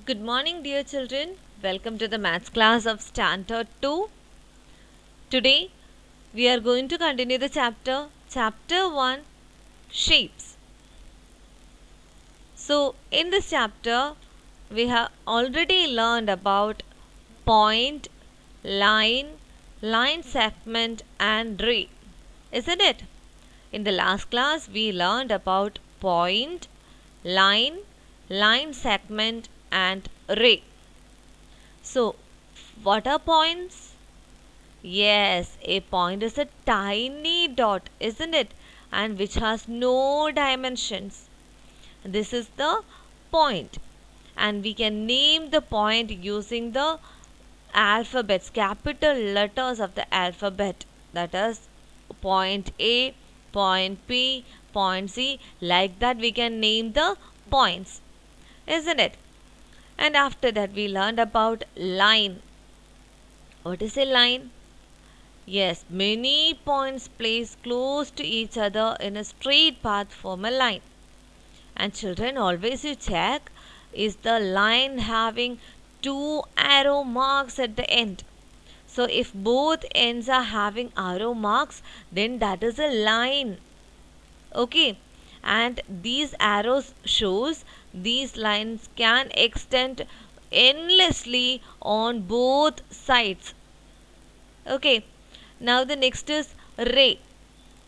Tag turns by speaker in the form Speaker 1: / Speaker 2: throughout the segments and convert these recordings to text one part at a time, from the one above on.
Speaker 1: Good morning, dear children. Welcome to the maths class of Standard 2. Today, we are going to continue the chapter 1, shapes. So, in this chapter, we have already learned about point, line, line segment, and ray. Isn't it? In the last class, we learned about point, line, line segment, and ray. So, what are points? Yes, a point is a tiny dot, isn't it? And which has no dimensions. This is the point. And we can name the point using the alphabets, capital letters of the alphabet. That is point A, point P, point C. Like that, we can name the points, isn't it? And after that, we learned about line. What is a line? Yes, many points placed close to each other in a straight path form a line. And children, always you check, is the line having two arrow marks at the end? So if both ends are having arrow marks, then that is a line. Okay. And these arrows shows these lines can extend endlessly on both sides. Okay. Now the next is ray.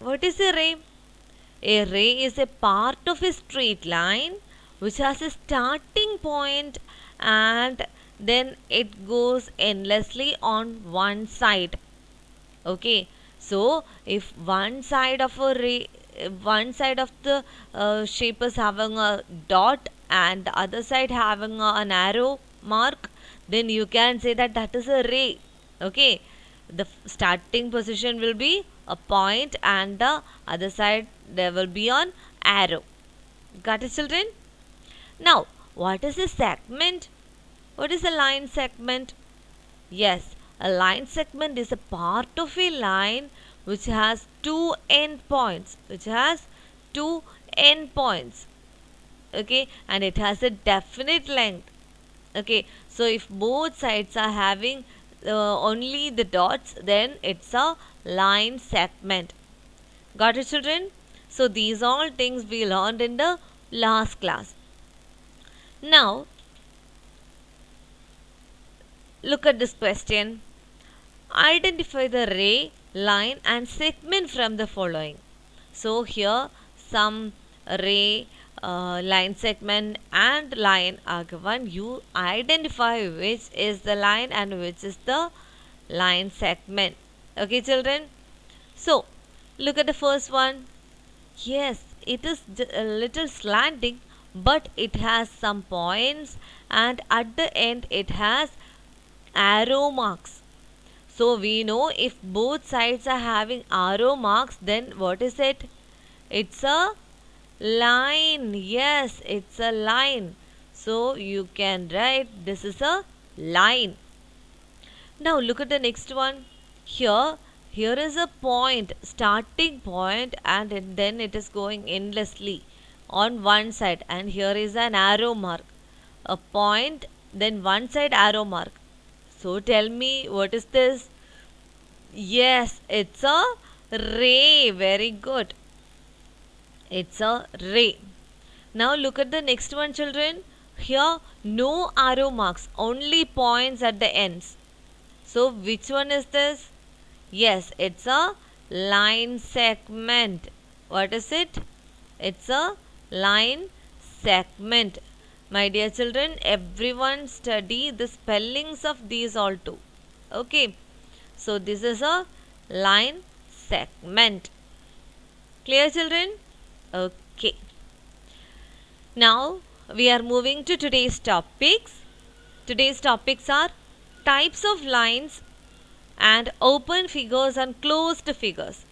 Speaker 1: What is a ray? A ray is a part of a straight line which has a starting point and then it goes endlessly on one side. Okay. So if one side of a ray, one side of the shape is having a dot and the other side having an arrow mark, then you can say that that is a ray. Okay. The starting position will be a point and the other side there will be an arrow. Got it, children? Now, what is a segment? What is a line segment? Yes, a line segment is a part of a line which has two endpoints. Okay, and it has a definite length. Okay, so if both sides are having only the dots, then it's a line segment. Got it, children? So these all things we learned in the last class. Now, look at this question. Identify the ray, line and segment from the following. So here some ray, line segment and line are given. You identify which is the line and which is the line segment. Okay, children? So, look at the first one. Yes, it is a little slanting, but it has some points and at the end it has arrow marks. So we know if both sides are having arrow marks, then what is it? It's a line. Yes, it's a line. So you can write this is a line. Now look at the next one. Here is a point, starting point, and then it is going endlessly on one side. And here is an arrow mark. A point, then one side arrow mark. So tell me, what is this? Yes, it's a ray. Very good. It's a ray. Now look at the next one, children. Here, no arrow marks, only points at the ends. So which one is this? Yes, it's a line segment. What is it? It's a line segment. My dear children, everyone study the spellings of these all too. Okay. So this is a line segment. Clear, children? Okay. Now we are moving to today's topics. Today's topics are types of lines and open figures and closed figures.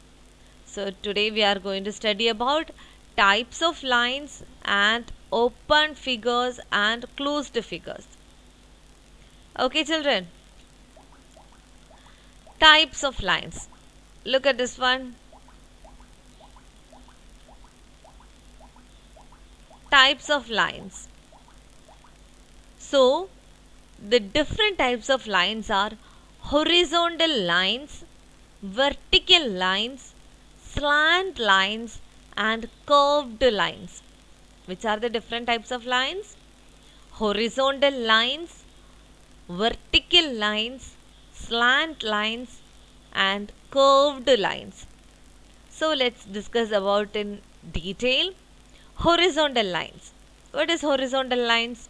Speaker 1: So today we are going to study about types of lines and open figures and closed figures. Okay, children? Types of lines. Look at this one. Types of lines. So the different types of lines are horizontal lines, vertical lines, slant lines, and curved lines. Which are the different types of lines? Horizontal lines, vertical lines, slant lines, and curved lines. So let's discuss about in detail. Horizontal lines. What is horizontal lines?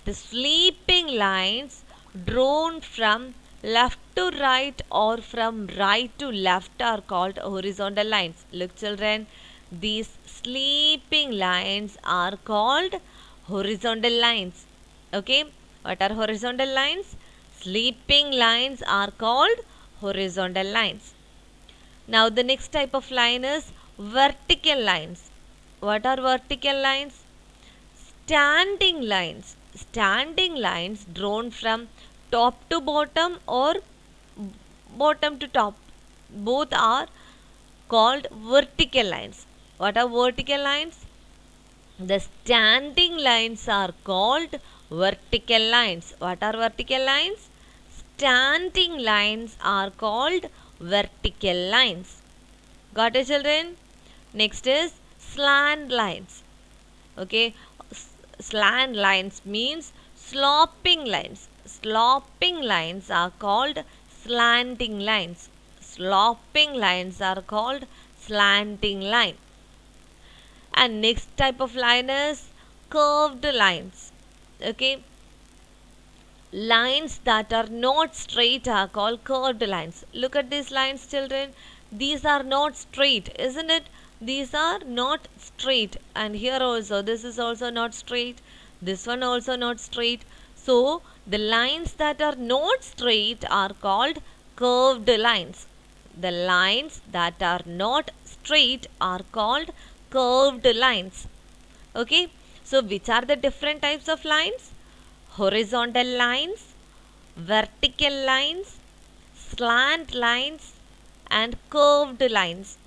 Speaker 1: The sleeping lines drawn from left to right or from right to left are called horizontal lines. Look children, these sleeping lines are called horizontal lines. Okay, what are horizontal lines? Sleeping lines are called horizontal lines. Now the next type of line is vertical lines. What are vertical lines? Standing lines. Standing lines drawn from top to bottom or bottom to top. Both are called vertical lines. What are vertical lines? The standing lines are called vertical lines. What are vertical lines? Standing lines are called vertical lines. Got it children? Next is slant lines. Okay, slant lines means sloping lines. Sloping lines are called slanting lines. Sloping lines are called slanting line. And next type of line is curved lines. Okay, lines that are not straight are called curved lines. Look at these lines children, these are not straight, isn't it? These are not straight, and here also this is also not straight, this one also not straight. So the lines that are not straight are called curved lines. The lines that are not straight are called curved lines. Okay, so which are the different types of lines? Horizontal lines, vertical lines, slant lines, and curved lines.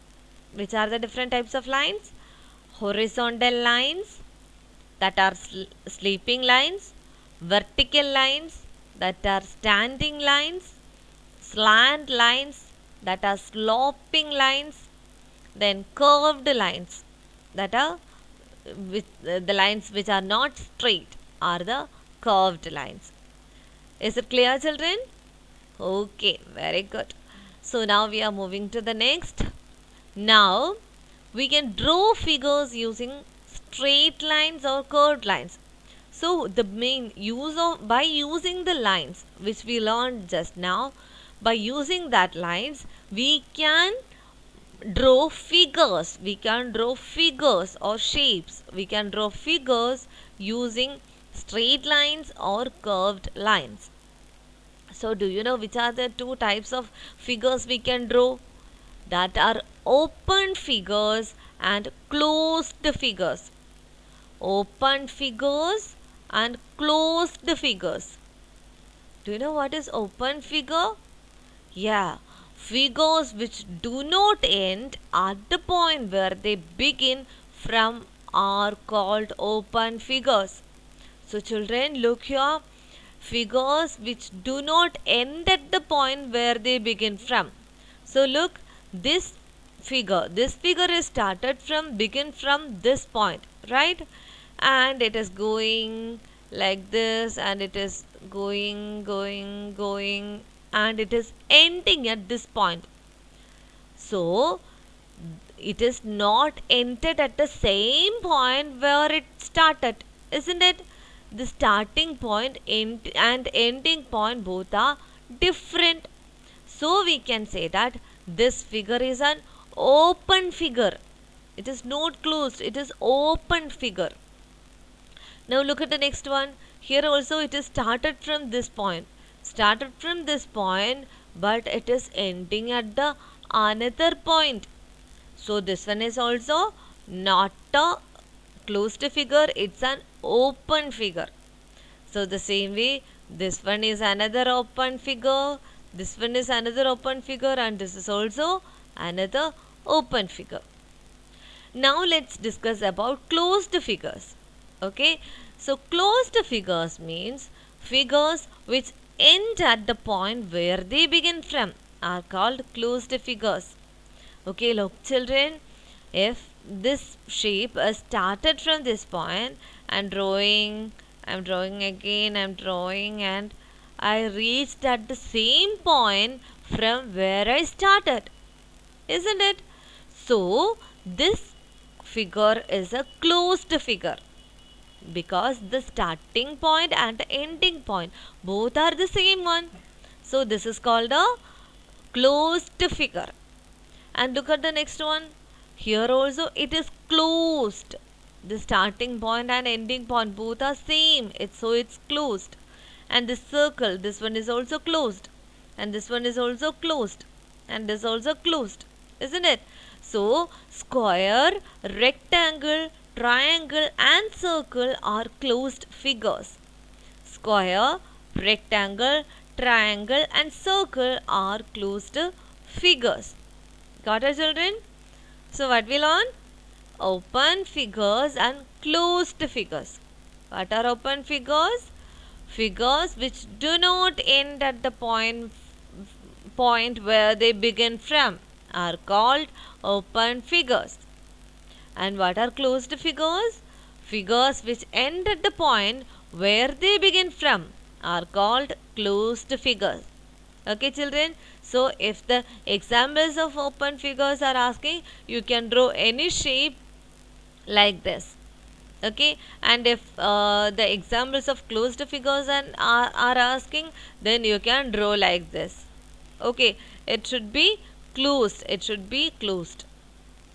Speaker 1: Which are the different types of lines? Horizontal lines, that are sleeping lines, vertical lines, that are standing lines, slant lines, that are sloping lines, then curved lines, that are the lines which are not straight are the curved lines. Is it clear children? Okay, very good. So now we are moving to the next. Now we can draw figures using straight lines or curved lines. So the main use of, by using the lines which we learned just now, by using that lines we can draw figures. We can draw figures or shapes. We can draw figures using straight lines or curved lines. So do you know which are the two types of figures we can draw? That are open figures and closed figures. Open figures and closed figures. Do you know what is open figure? Yeah, figures which do not end at the point where they begin from are called open figures. So children, look here. Figures which do not end at the point where they begin from. So look, this figure is started from, begin from this point, right? And it is going like this, and it is going, and it is ending at this point. So it is not ended at the same point where it started, isn't it? The starting point and ending point both are different. So we can say that this figure is an open figure. It is not closed, it is open figure. Now look at the next one. Here also it is started from this point. Started from this point, but it is ending at the another point. So this one is also not a closed figure, it's an open figure. So the same way, this one is another open figure, this one is another open figure, and this is also another open figure. Now let's discuss about closed figures. Okay, So closed figures means figures which end at the point where they begin from are called closed figures. Okay, look children, if this shape is started from this point and I'm drawing again, I'm drawing, and I reached at the same point from where I started, isn't it? So this figure is a closed figure because the starting point and the ending point both are the same one. So this is called a closed figure. And look at the next one. Here also it is closed. The starting point and ending point both are same. It's closed. And this circle, this one is also closed. And this one is also closed. And this also closed. Isn't it? So square, rectangle, triangle and circle are closed figures. Square, rectangle, triangle and circle are closed figures. Got it, children? So what we learn? Open figures and closed figures. What are open figures? Figures which do not end at the point where they begin from are called open figures. And what are closed figures? Figures which end at the point where they begin from are called closed figures. Okay, children. So if the examples of open figures are asking, you can draw any shape like this. Okay, and if the examples of closed figures are asking, then you can draw like this. Okay, it should be closed. It should be closed.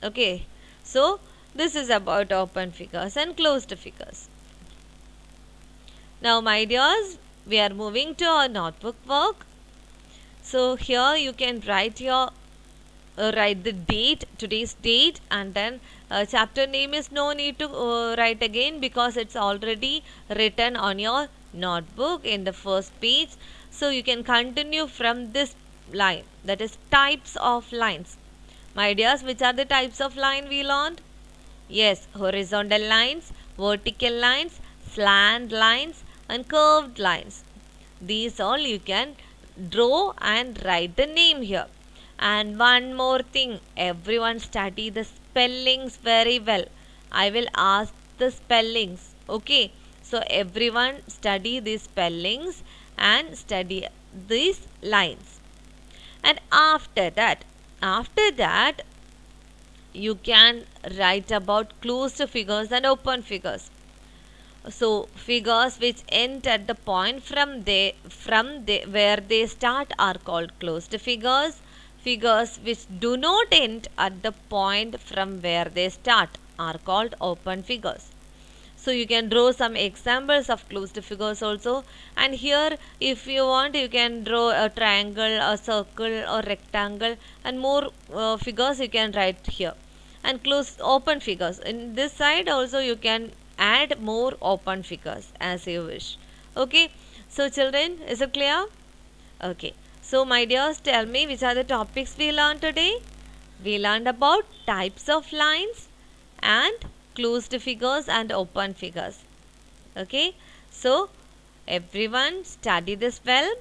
Speaker 1: Okay, so this is about open figures and closed figures. Now, my dears, we are moving to our notebook work. So here you can write the date, today's date, and then chapter name is no need to write again because it's already written on your notebook in the first page. So you can continue from this line, that is types of lines. My dears, which are the types of line we learned? Yes, horizontal lines, vertical lines, slant lines and curved lines. These all you can draw and write the name here. And one more thing, everyone study the spellings very well. I will ask the spellings. Okay, so everyone study these spellings and study these lines. And after that you can write about closed figures and open figures. So figures which end at the point where they start are called closed figures. Figures which do not end at the point from where they start are called open figures. So you can draw some examples of closed figures also. And here if you want, you can draw a triangle, a circle or rectangle, and more figures you can write here. And closed open figures. In this side also you can add more open figures as you wish. Okay. So children, is it clear? Okay. So my dears, tell me which are the topics we learned today. We learned about types of lines and closed figures and open figures. Okay. So everyone study this well.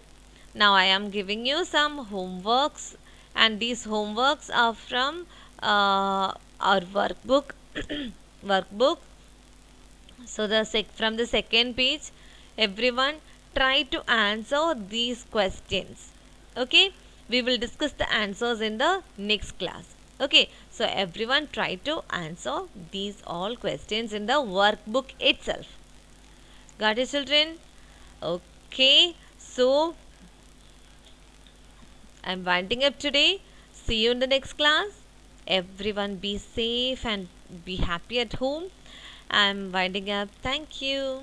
Speaker 1: Now I am giving you some homeworks, and these homeworks are from our workbook. workbook. So from the second page, everyone try to answer these questions. Okay, we will discuss the answers in the next class. Okay, so everyone try to answer these all questions in the workbook itself. Got it, children? Okay, so I'm winding up today. See you in the next class. Everyone be safe and be happy at home. I'm winding up. Thank you.